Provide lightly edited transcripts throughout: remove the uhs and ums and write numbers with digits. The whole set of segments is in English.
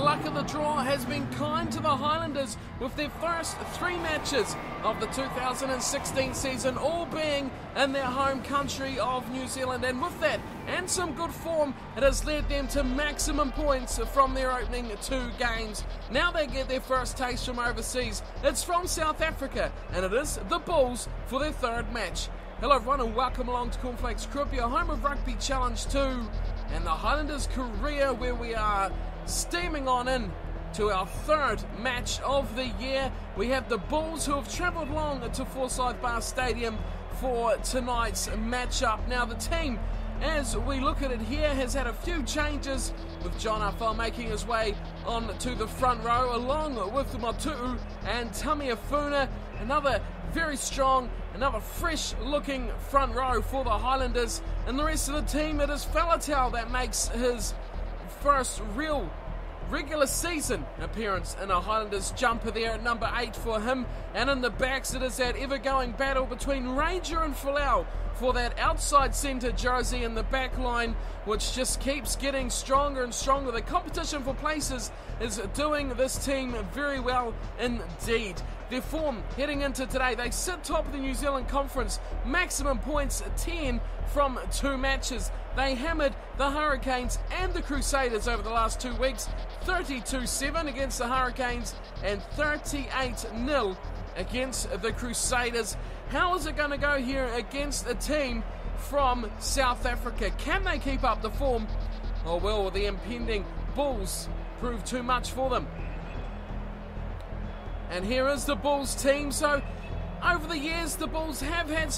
luck of the draw has been kind to the Highlanders with their first 3 matches of the 2016 season, all being in their home country of New Zealand. And with that and some good form, it has led them to maximum points from their opening 2 games. Now they get their first taste from overseas. It's from South Africa, and it is the Bulls for their 3rd match. Hello everyone and welcome along to Cornflakes Rugby, your home of Rugby Challenge 2 and the Highlanders' career, where we are steaming on in to our 3rd match of the year. We have the Bulls, who have travelled long to Forsyth Bar Stadium for tonight's matchup. Now the team, as we look at it here, has had a few changes, with John Afal making his way on to the front row along with Matu'u and Tamiafuna. Another very strong, another fresh looking front row for the Highlanders. And the rest of the team, it is Faletau that makes his first real regular season appearance in a Highlanders jumper there at number 8 for him. And in the backs, it is that ever-going battle between Ranger and Folau for that outside centre jersey in the back line, which just keeps getting stronger and stronger. The competition for places is doing this team very well indeed. Their form heading into today, they sit top of the New Zealand Conference, maximum points 10 from 2 matches. They hammered the Hurricanes and the Crusaders over the last 2 weeks, 32-7 against the Hurricanes and 38-0 against the Crusaders. How is it going to go here against a team from South Africa? Can they keep up the form, or will the impending Bulls prove too much for them? And here is the Bulls team. So over the years, the Bulls have had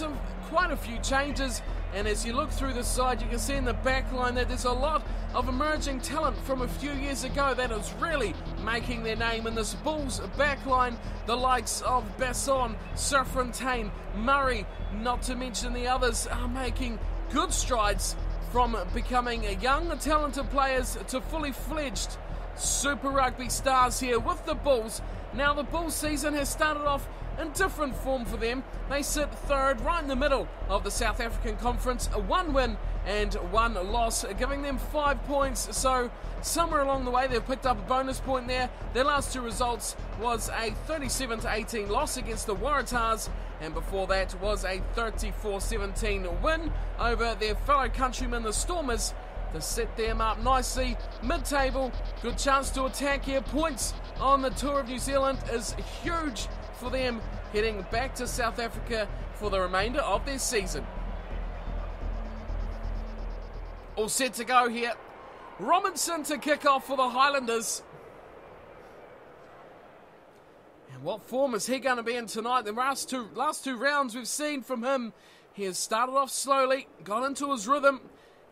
quite a few changes, and as you look through the side, you can see in the back line that there's a lot of emerging talent from a few years ago that is really making their name in this Bulls back line. The likes of Basson, Surfontaine, Murray, not to mention the others, are making good strides from becoming young, talented players to fully fledged Super Rugby stars here with the Bulls. Now the Bulls season has started off in different form for them. They sit 3rd, right in the middle of the South African Conference, 1 win and 1 loss, giving them 5 points. So somewhere along the way they've picked up a bonus point there. Their last 2 results was a 37-18 loss against the Waratahs, and before that was a 34-17 win over their fellow countrymen, the Stormers, to set them up nicely mid-table. Good chance to attack here. Points on the tour of New Zealand is huge for them, heading back to South Africa for the remainder of their season. All set to go here. Robinson to kick off for the Highlanders. And what form is he going to be in tonight? The last two rounds we've seen from him, he has started off slowly, got into his rhythm,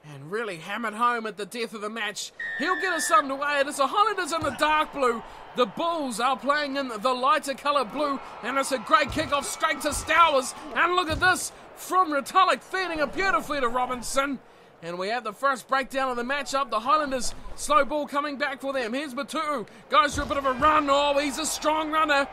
and really hammered home at the death of the match. He'll get us underway. It is the Highlanders in the dark blue. The Bulls are playing in the lighter colour blue, and it's a great kickoff straight to Stowers. And look at this from Ritulik, feeding it beautifully to Robinson. And we have the first breakdown of the matchup. The Highlanders, slow ball coming back for them. Here's Matu'u, goes for a bit of a run. Oh, he's a strong runner.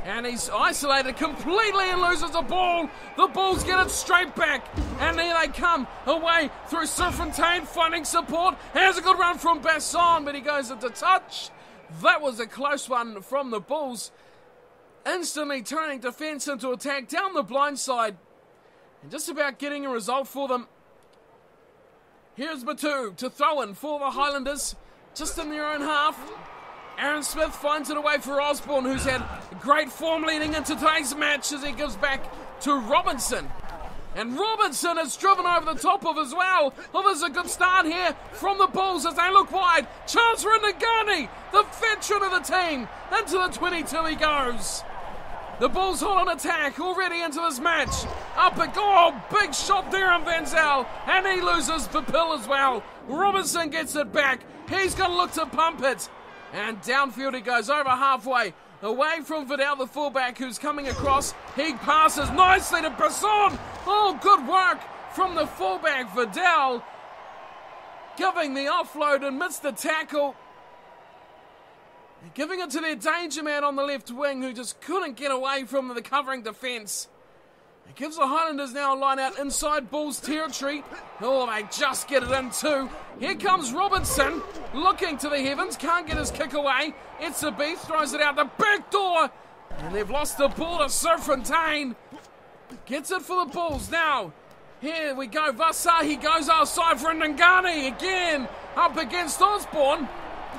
And he's isolated completely and loses the ball. The Bulls get it straight back. And here they come away through Surfontaine, finding support. Here's a good run from Basson, but he goes into touch. That was a close one from the Bulls. Instantly turning defence into attack down the blind side. And just about getting a result for them. Here's Matu'u to throw in for the Highlanders. Just in their own half. Aaron Smith finds it away for Osborne, who's had great form leading into today's match as he gives back to Robinson. And Robinson is driven over the top of as well. Well, there's a good start here from the Bulls as they look wide. Chance for Ngani, the veteran of the team. Into the 22 he goes. The Bulls hold on attack already into this match. Up it, big shot there on Van Zyl. And he loses Papil as well. Robinson gets it back. He's going to look to pump it. And downfield he goes over halfway. Away from Vidal, the fullback, who's coming across. He passes nicely to Basson. Oh, good work from the fullback, Vidal. Giving the offload amidst the tackle. Giving it to their danger man on the left wing, who just couldn't get away from the covering defence. It gives the Highlanders now a line out inside Bulls territory. Oh, they just get it in too. Here comes Robinson, looking to the heavens, can't get his kick away. S.3 throws it out the back door, and they've lost the ball to Serfontaine. Gets it for the Bulls now. Here we go, Vassar, he goes outside for Ndingani again, up against Osborne.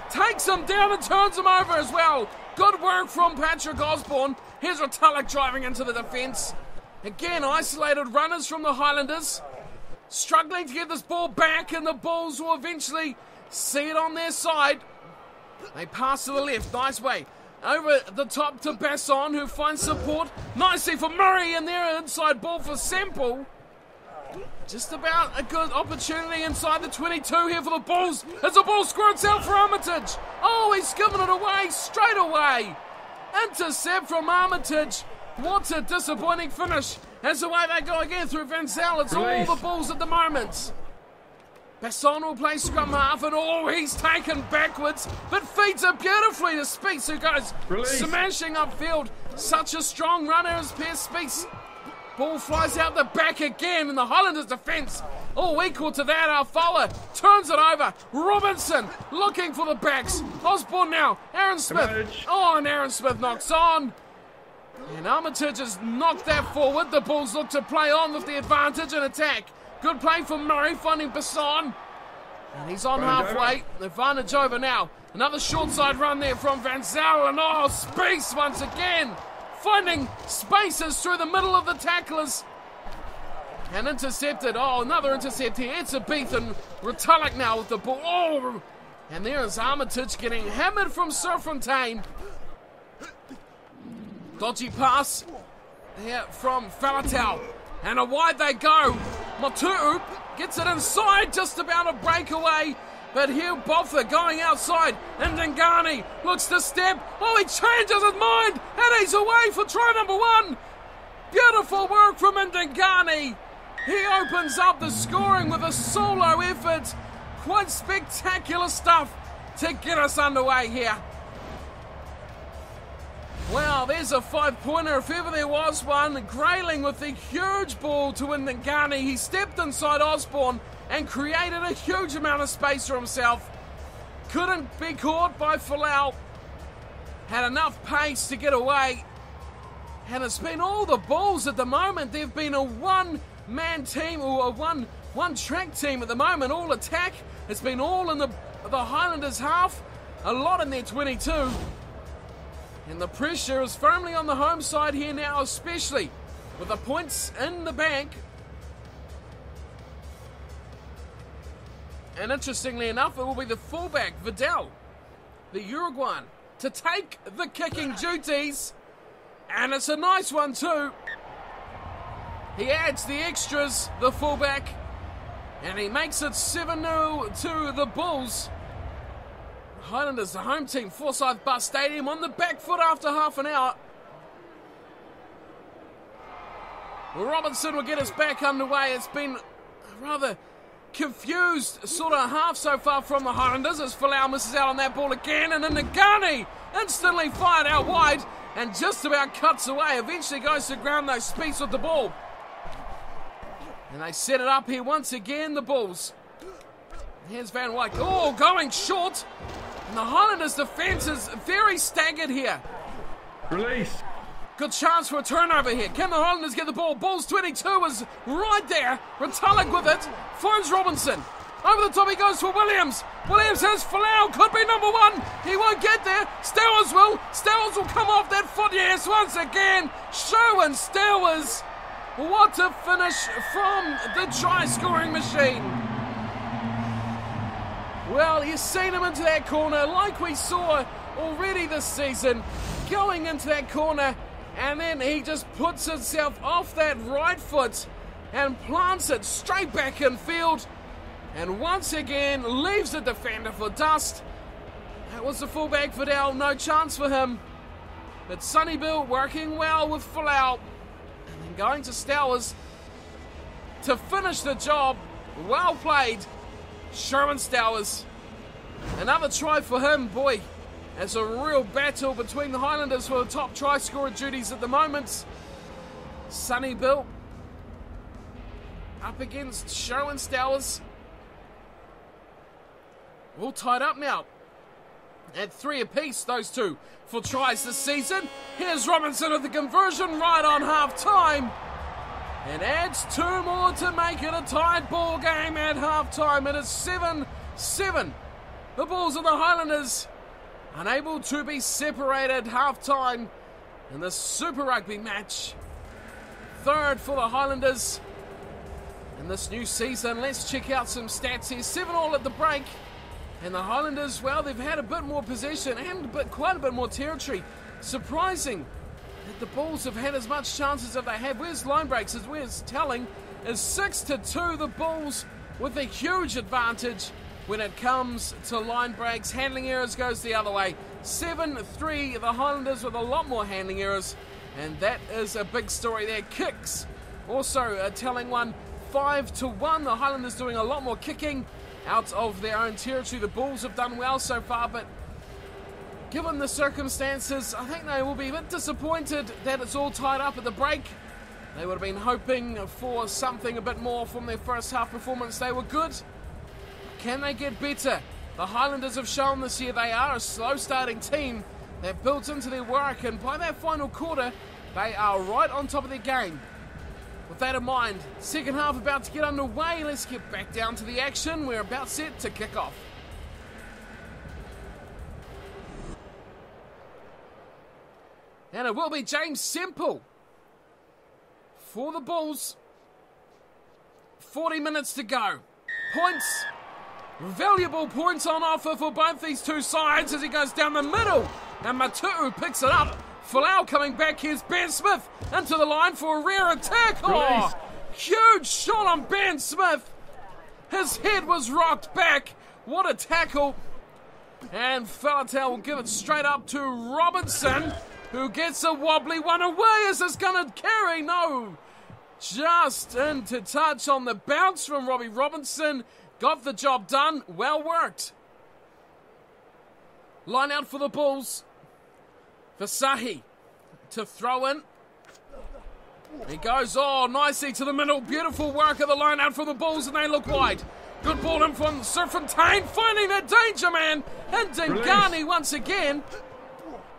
Takes him down and turns him over as well. Good work from Patrick Osborne. Here's Retallick driving into the defence. Again, isolated runners from the Highlanders. Struggling to get this ball back, and the Bulls will eventually see it on their side. They pass to the left, nice way. Over the top to Basson, who finds support. Nicely for Murray, and there inside ball for Semple. Just about a good opportunity inside the 22 here for the Bulls. As the ball squirts out for Armitage. Oh, he's given it away straight away. Intercept from Armitage. What a disappointing finish. As away they go again through Van Zyl. It's all the Bulls at the moment. Basson will play scrum half, and he's taken backwards, but feeds it beautifully to Speaks, who goes smashing upfield. Such a strong runner as Pierce Speaks. Ball flies out the back again, and the Highlanders defence, all equal to that. Our Fowler turns it over. Robinson looking for the backs. Osborne now. Aaron Smith. Oh, and Aaron Smith knocks on. And Armitage has knocked that forward. The Bulls look to play on with the advantage and attack. Good play from Murray, finding Basson. And he's on halfway. Advantage over now. Another short side run there from Van Zyl. And Speaks once again. Finding spaces through the middle of the tacklers. And intercepted. Another intercept here. It's a beat, and Retallick now with the ball. And there is Armitage getting hammered from Serfontaine. Dodgy pass here from Falatau. And a wide they go. Motu'u gets it inside, just about a breakaway. But here Boffa going outside, and Ndingani looks to step. He changes his mind, and he's away for try number 1. Beautiful work from Ndingani. He opens up the scoring with a solo effort. Quite spectacular stuff to get us underway here. Wow, there's a 5-pointer if ever there was one. Grayling with the huge ball to Ndingani. He stepped inside Osborne and created a huge amount of space for himself. Couldn't be caught by Folau. Had enough pace to get away. And it's been all the Bulls at the moment. They've been a one-man team, or a one-track team at the moment. All attack. It's been all in the Highlanders half. A lot in their 22. And the pressure is firmly on the home side here now, especially with the points in the bank. And interestingly enough, it will be the fullback, Vidal, the Uruguayan, to take the kicking duties. And it's a nice one too. He adds the extras, the fullback, and he makes it 7-0 to the Bulls. Highlanders, the home team, Forsyth Bus Stadium, on the back foot after half an hour. Robinson will get us back underway. It's been rather confused sort of half so far from the Highlanders as Folau misses out on that ball again, and then Ndingani instantly fired out wide and just about cuts away. Eventually goes to ground, though, Speaks with the ball. And they set it up here once again, the Bulls. Here's Van Wyk. Going short. And the Highlanders' defence is very staggered here. Release. Good chance for a turnover here. Can the Highlanders get the ball? Bulls 22 is right there. Retallick with it. Finds Robinson. Over the top he goes for Williams. Williams has Folau. Could be number 1. He won't get there. Stowers will. Stowers will come off that foot. Yes, once again. Sherwin Stowers. What a finish from the try-scoring machine. Well, you've seen him into that corner like we saw already this season. Going into that corner, and then he just puts himself off that right foot and plants it straight back in field. And once again, leaves the defender for dust. That was the fullback, Vidal. No chance for him. But Sonny Bill working well with Folau. And then going to Stowers to finish the job. Well played. Sherwin Stowers. Another try for him, boy. It's a real battle between the Highlanders for the top try scorer duties at the moment. Sonny Bill up against Show and Stowers. All tied up now. At 3 apiece, those two for tries this season. Here's Robinson with the conversion right on half-time. And adds 2 more to make it a tied ball game at half-time. It is 7-7. The Bulls of the Highlanders unable to be separated half-time in this Super Rugby match. 3rd for the Highlanders in this new season. Let's check out some stats here. 7-all at the break. And the Highlanders, well, they've had a bit more possession and quite a bit more territory. Surprising that the Bulls have had as much chances as they have. Where's line breaks? As where's telling is 6-2. The Bulls with a huge advantage when it comes to line breaks. Handling errors goes the other way. 7-3. The Highlanders with a lot more handling errors. And that is a big story there. Kicks also a telling one. 5-1. The Highlanders doing a lot more kicking out of their own territory. The Bulls have done well so far, but given the circumstances, I think they will be a bit disappointed that it's all tied up at the break. They would have been hoping for something a bit more from their first half performance. They were good. Can they get better? The Highlanders have shown this year they are a slow starting team that builds into their work, and by that final quarter, they are right on top of their game. With that in mind, second half about to get underway. Let's get back down to the action. We're about set to kick off. And it will be James Semple for the Bulls. 40 minutes to go. Points. Valuable points on offer for both these two sides as he goes down the middle. And Matu'u picks it up. Folau coming back. Here's Ben Smith into the line for a rear attack. Oh, huge shot on Ben Smith. His head was rocked back. What a tackle. And Falatau will give it straight up to Robinson, who gets a wobbly one away. Is this going to carry? No. Just into touch on the bounce from Robbie Robinson. Got the job done. Well worked. Line out for the Bulls. Vasahi to throw in. He goes, nicely to the middle. Beautiful work of the line out for the Bulls, and they look wide. Good ball in from Serpentine, finding that danger man. And Dingani once again.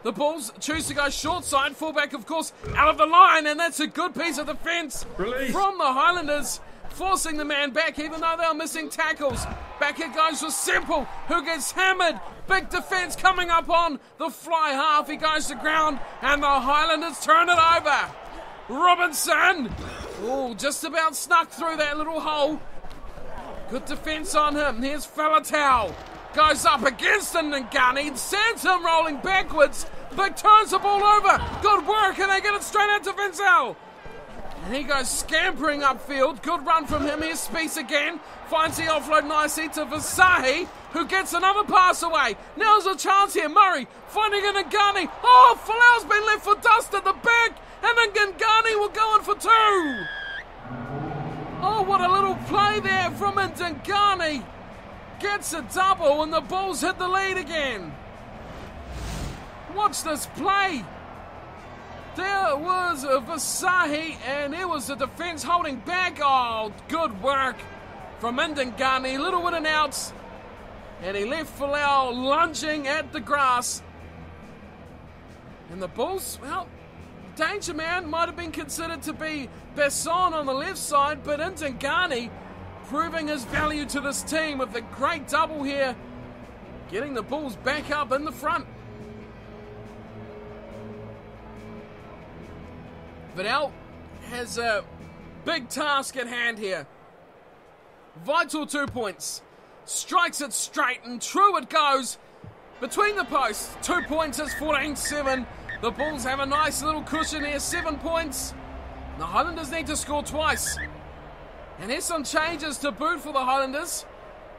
The Bulls choose to go short side. Fullback, of course, out of the line, and that's a good piece of defence from the Highlanders, forcing the man back even though they are missing tackles. Back it goes with Semple, who gets hammered. Big defence coming up on the fly half. He goes to ground, and the Highlanders turn it over. Robinson, just about snuck through that little hole. Good defence on him. Here's Falatau. Goes up against him, Ngani, sends him rolling backwards, but turns the ball over. Good work, and they get it straight out to Vincel. And he goes scampering upfield. Good run from him. Here's Spieth again. Finds the offload nicely to Vasahi, who gets another pass away. Now's a chance here. Murray finding an Ngani. Folau's been left for dust at the back, and then Ngani will go in for 2. What a little play there from Ndingani. Gets a double, and the Bulls hit the lead again. Watch this play. There was Vasahi, and it was the defence holding back. Good work from Ndingani. Little in and outs, and he left Folau lunging at the grass. And the Bulls, danger man might have been considered to be Besson on the left side, but Ndingani proving his value to this team with a great double here, getting the Bulls back up in the front. Vidal has a big task at hand here. Vital 2 points. Strikes it straight, and true it goes. Between the posts, 2 points is 14-7. The Bulls have a nice little cushion here, 7 points. The Highlanders need to score twice. And here's some changes to boot for the Highlanders.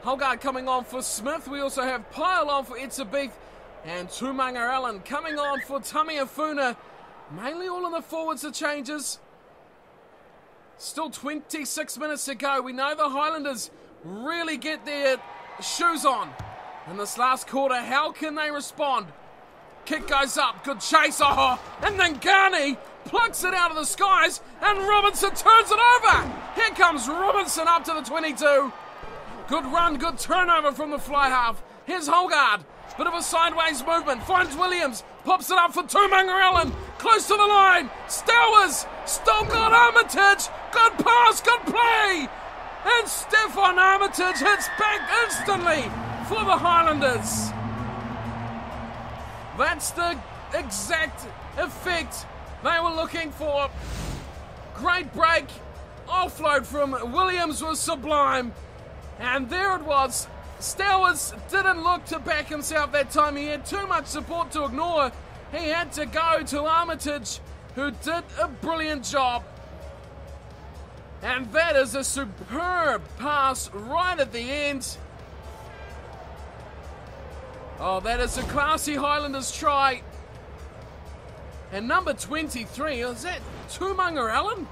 Holgard coming on for Smith. We also have Pyle on for Etzebeth. And Tumaga Allen coming on for Tamiafuna. Mainly all in the forwards, the changes. Still 26 minutes to go. We know the Highlanders really get their shoes on in this last quarter. How can they respond? Kick goes up, good chase, and then Garney plucks it out of the skies, and Robinson turns it over. Here comes Robinson up to the 22. Good run, good turnover from the fly half. Here's Holgard, bit of a sideways movement, finds Williams, pops it up for Tumunga-Allen, close to the line. Stowers still got Armitage, good pass, good play, and Stefan Armitage hits back instantly for the Highlanders. That's the exact effect they were looking for. Great break. Offload from Williams was sublime. And there it was. Stowers didn't look to back himself that time. He had too much support to ignore. He had to go to Armitage, who did a brilliant job. And that is a superb pass right at the end. Oh, that is a classy Highlanders try. And number 23, is that Tumunga-Allen?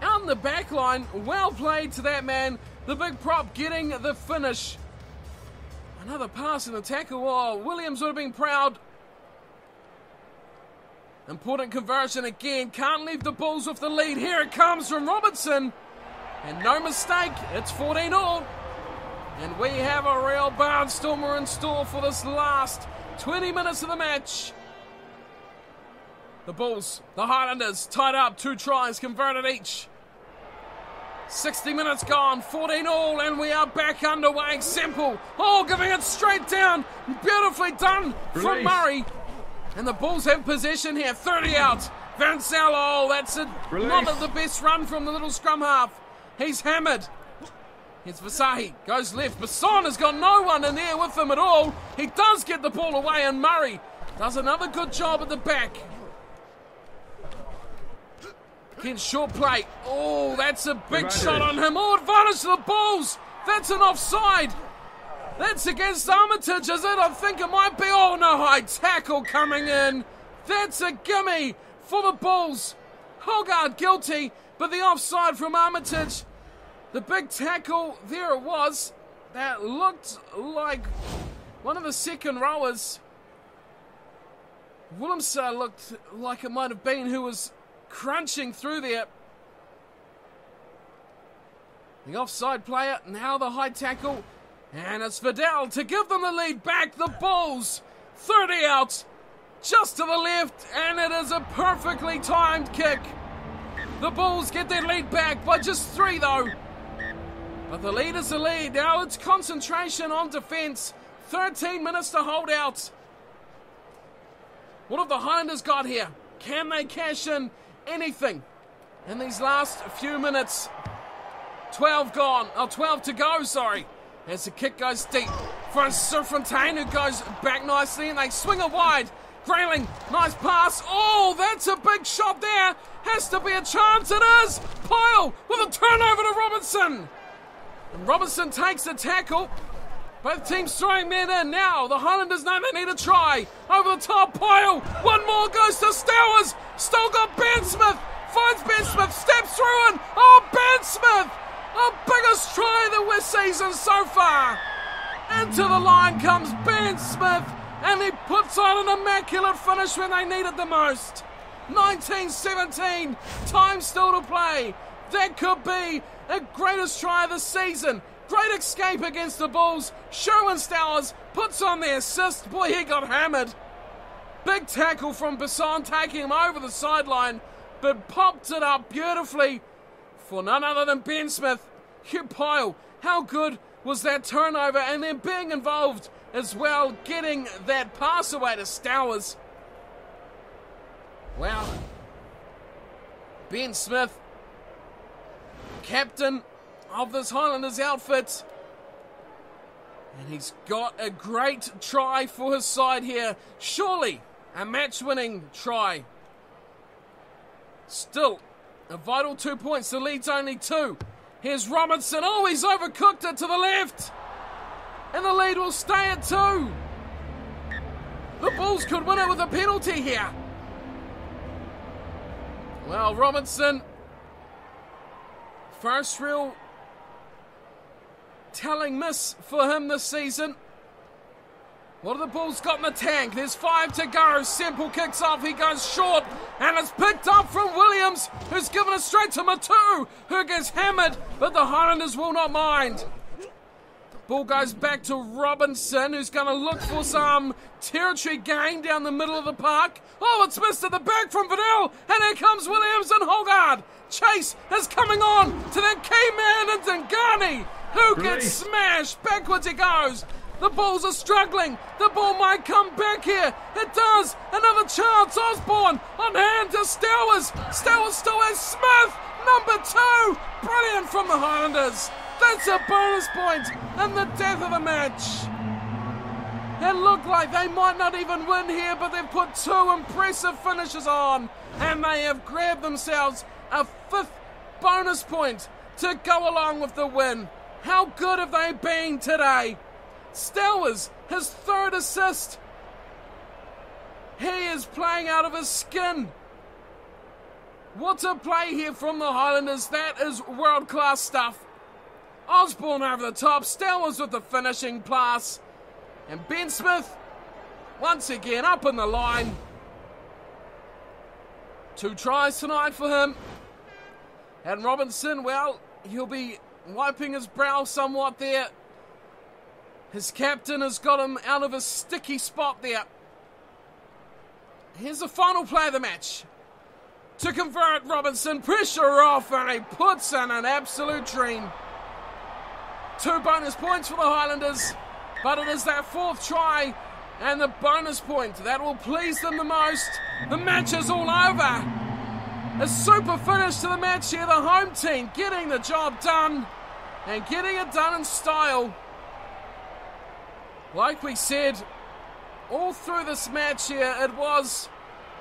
Out in the back line, well played to that man. The big prop getting the finish. Another pass in the tackle. Oh, Williams would have been proud. Important conversion again. Can't leave the Bulls with the lead. Here it comes from Robertson. And no mistake, it's 14-all. And we have a real barnstormer in store for this last 20 minutes of the match. The Bulls, the Highlanders, tied up, 2 tries converted each. 60 minutes gone, 14-all, and we are back underway. Semple, giving it straight down. Beautifully done from Murray. And the Bulls have possession here, 30 out. Van Zel, that's not the best run from the little scrum half. He's hammered. Here's Vasahi, goes left. Basson has got no one in there with him at all. He does get the ball away, and Murray does another good job at the back. Again, short play. Oh, that's a big shot on him. Oh, advantage to the Bulls. That's an offside. That's against Armitage, is it? I think it might be. Oh, no, high tackle coming in. That's a gimme for the Bulls. Holgard guilty, but the offside from Armitage. The big tackle, there it was. That looked like one of the second rowers. Willemser looked like it might have been who was crunching through there. The offside player, now the high tackle. And it's Vidal to give them the lead back. The Bulls, 30 out, just to the left. And it is a perfectly timed kick. The Bulls get their lead back by just 3 though. But the lead is the lead. Now it's concentration on defence. 13 minutes to hold out. What have the Highlanders got here? Can they cash in anything in these last few minutes? 12 gone. 12 to go, sorry. As the kick goes deep for Fontaine, who goes back nicely, and they swing it wide. Grayling, nice pass. Oh, that's a big shot there. Has to be a chance. It is. Pyle with a turnover to Robinson. And Robinson takes the tackle. Both teams throwing men in now. The Highlanders know they need a try. Over the top, Pyle. One more goes to Stowers. Still got Ben Smith. Finds Ben Smith. Steps through and Ben Smith. Our biggest try that we're season so far. Into the line comes Ben Smith. And he puts on an immaculate finish when they need it the most. 19-17. Time still to play. That could be a greatest try of the season. Great escape against the Bulls. Sherwin Stowers puts on the assist. Boy, he got hammered. Big tackle from Basson, taking him over the sideline, but popped it up beautifully for none other than Ben Smith. Hugh Pyle, how good was that turnover, and then being involved as well, getting that pass away to Stowers. Wow. Ben Smith, captain of this Highlanders outfit, and he's got a great try for his side here. Surely a match-winning try. Still a vital 2 points. The lead's only 2. Here's Robinson. Oh, he's overcooked it to the left, and the lead will stay at 2. The Bulls could win it with a penalty here. Well, Robinson, first real telling miss for him this season. What have the Bulls got in the tank? There's 5 to go. Semple kicks off. He goes short. And it's picked up from Williams, who's given it straight to Matu, who gets hammered. But the Highlanders will not mind. Ball goes back to Robinson, who's going to look for some territory gain down the middle of the park. Oh, it's missed at the back from Vidal. And here comes Williams and Holgard. Chase is coming on to that key man in Dingani, who gets smashed. Backwards he goes. The Bulls are struggling. The ball might come back here. It does. Another chance. Osborne on hand to Stowers. Stowers still has Smith. Number 2. Brilliant from the Highlanders. That's a bonus point and the death of the match. It looked like they might not even win here, but they've put 2 impressive finishes on. And they have grabbed themselves a 5th bonus point to go along with the win. How good have they been today? Stowers, his 3rd assist. He is playing out of his skin. What a play here from the Highlanders. That is world-class stuff. Osborne over the top. Stowers with the finishing pass. And Ben Smith, once again, up in the line. 2 tries tonight for him. And Robinson, well, he'll be wiping his brow somewhat there. His captain has got him out of a sticky spot there. Here's the final play of the match. To convert, Robinson, pressure off, and he puts in an absolute dream. 2 bonus points for the Highlanders, but it is that 4th try and the bonus point that will please them the most. The match is all over. A super finish to the match here. The home team getting the job done and getting it done in style. Like we said, all through this match here, it was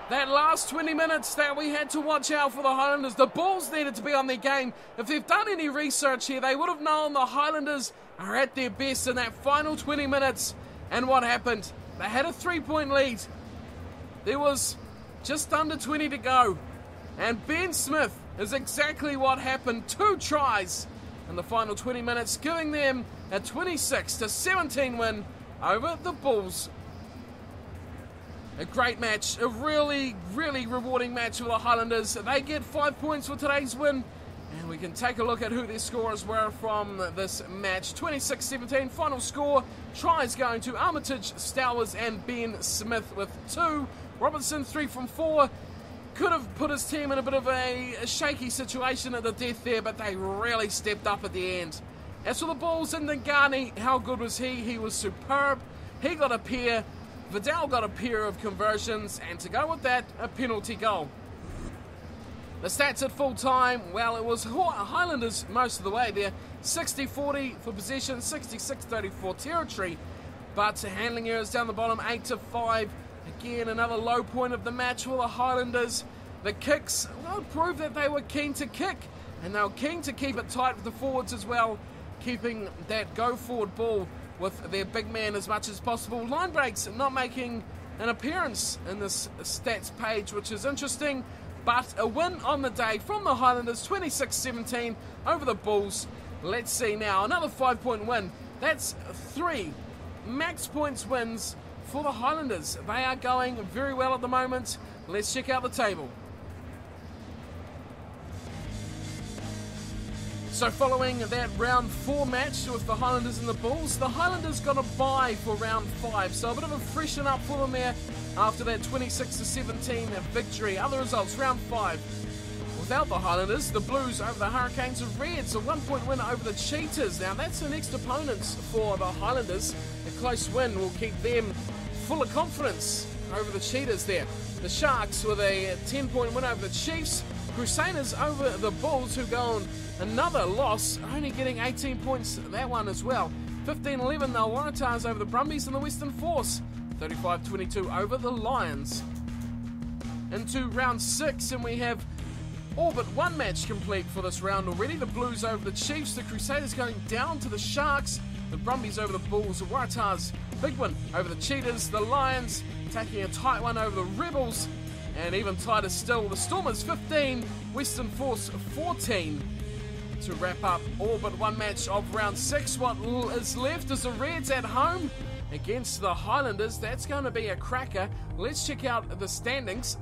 that last 20 minutes that we had to watch out for the Highlanders. The Bulls needed to be on their game. If they've done any research here, they would have known the Highlanders are at their best in that final 20 minutes. And what happened? They had a 3-point lead. There was just under 20 to go. And Ben Smith is exactly what happened. 2 tries in the final 20 minutes, giving them a 26-17 win over the Bulls. A great match, a really, really rewarding match for the Highlanders. They get 5 points for today's win, and we can take a look at who their scorers were from this match. 26-17 final score. Tries going to Armitage, Stowers and Ben Smith with 2. Robinson 3 from 4. Could have put his team in a bit of a shaky situation at the death there, but they really stepped up at the end. As for the Bulls and Dingani, how good was he? He was superb. He got a pair. Vidal got a pair of conversions, and to go with that, a penalty goal. The stats at full time, well, it was Highlanders most of the way there. 60-40 for possession, 66-34 territory. But handling errors down the bottom, 8-5. Again, another low point of the match for the Highlanders. The kicks, well, proved that they were keen to kick, and they were keen to keep it tight with the forwards as well, keeping that go-forward ball with their big man as much as possible. Line breaks not making an appearance in this stats page, which is interesting, but a win on the day from the Highlanders, 26-17 over the Bulls. Let's see now, another 5-point win. That's 3 max points wins for the Highlanders. They are going very well at the moment. Let's check out the table. So following that round 4 match with the Highlanders and the Bulls, the Highlanders got a bye for round 5. So a bit of a freshen up for them there after that 26-17 victory. Other results, round 5. Without the Highlanders, the Blues over the Hurricanes of Reds, a 1-point win over the Cheetahs. Now that's the next opponents for the Highlanders. A close win will keep them full of confidence over the Cheetahs there. The Sharks with a 10-point win over the Chiefs. Crusaders over the Bulls, who go on another loss, only getting 18 points, that one as well. 15-11, the Waratahs over the Brumbies, and the Western Force 35-22 over the Lions. Into round 6, and we have all but one match complete for this round already. The Blues over the Chiefs, the Crusaders going down to the Sharks, the Brumbies over the Bulls, the Waratahs big one over the Cheetahs, the Lions taking a tight one over the Rebels, and even tighter still, the Stormers 15, Western Force 14. To wrap up all but one match of round 6, what is left is the Reds at home against the Highlanders. That's going to be a cracker. Let's check out the standings.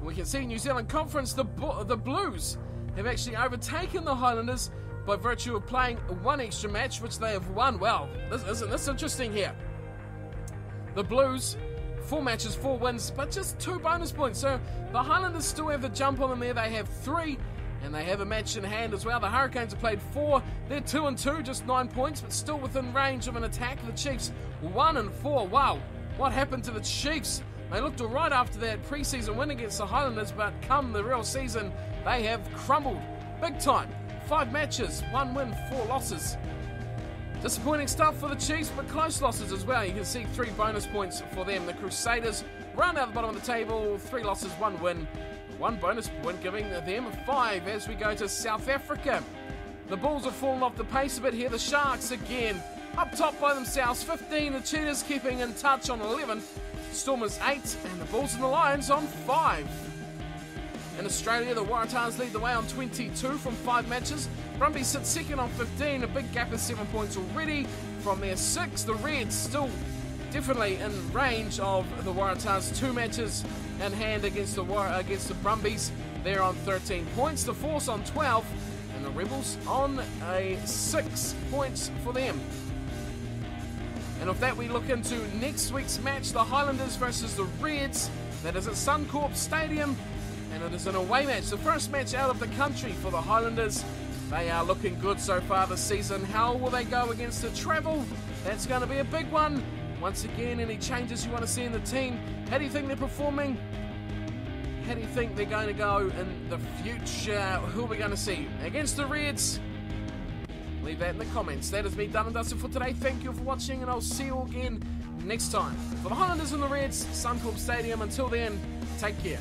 We can see New Zealand Conference, the Blues have actually overtaken the Highlanders by virtue of playing one extra match, which they have won. Well, isn't this interesting here? The Blues, 4 matches, 4 wins, but just 2 bonus points. So the Highlanders still have the jump on them there. They have 3, and they have a match in hand as well. The Hurricanes have played 4. They're 2-2, just 9 points, but still within range of an attack. The Chiefs, 1-4. Wow, what happened to the Chiefs? They looked alright after that preseason win against the Highlanders, but come the real season, they have crumbled big time. 5 matches, 1 win, 4 losses. Disappointing stuff for the Chiefs, but close losses as well. You can see 3 bonus points for them. The Crusaders round out the bottom of the table, 3 losses, 1 win, 1 bonus point, giving them 5 as we go to South Africa. The Bulls have fallen off the pace a bit here. The Sharks again up top by themselves, 15. The Cheetahs keeping in touch on 11. Stormers 8, and the Bulls and the Lions on 5. In Australia, the Waratahs lead the way on 22 from 5 matches. Rugby sits second on 15, a big gap of 7 points already from their 6. The Reds still definitely in range of the Waratahs, 2 matches in hand against the Brumbies. They're on 13 points, the Force on 12, and the Rebels on 6 points for them. And with that, we look into next week's match, the Highlanders versus the Reds. That is at Suncorp Stadium, and it is an away match, the first match out of the country for the Highlanders. They are looking good so far this season. How will they go against the travel? That's going to be a big one. Once again, any changes you want to see in the team? How do you think they're performing? How do you think they're going to go in the future? Who are we going to see against the Reds? Leave that in the comments. That is me done and dusted for today. Thank you for watching, and I'll see you again next time. For the Highlanders and the Reds, Suncorp Stadium. Until then, take care.